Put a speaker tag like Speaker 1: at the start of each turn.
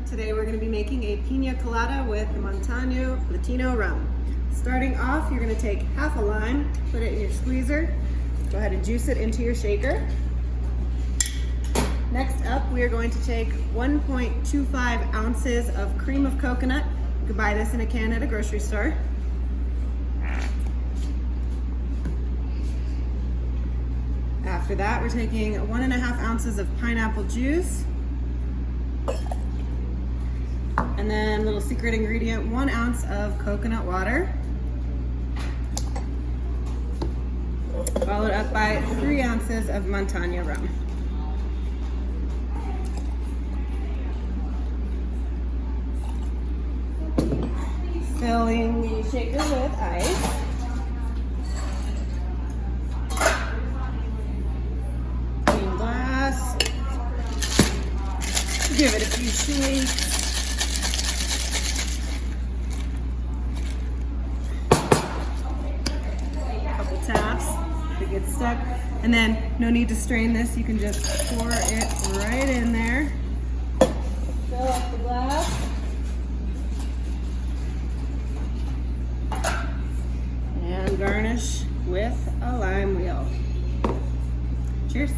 Speaker 1: Today we're going to be making a pina colada with Montano Latino rum. Starting off, you're going to take half a lime, put it in your squeezer, go ahead and juice it into your shaker. Next up, we are going to take 1.25 ounces of cream of coconut. You can buy this in a can at a grocery store. After that, we're taking 1.5 ounces of pineapple juice. And then, little secret ingredient, 1 ounce of coconut water. Followed up by 3 ounces of Montano rum. Filling the shaker with ice. Clean glass. Give it a few shakes. Couple taps if it gets stuck. And then no need to strain this. You can just pour it right in there. Fill up the glass. And garnish with a lime wheel. Cheers.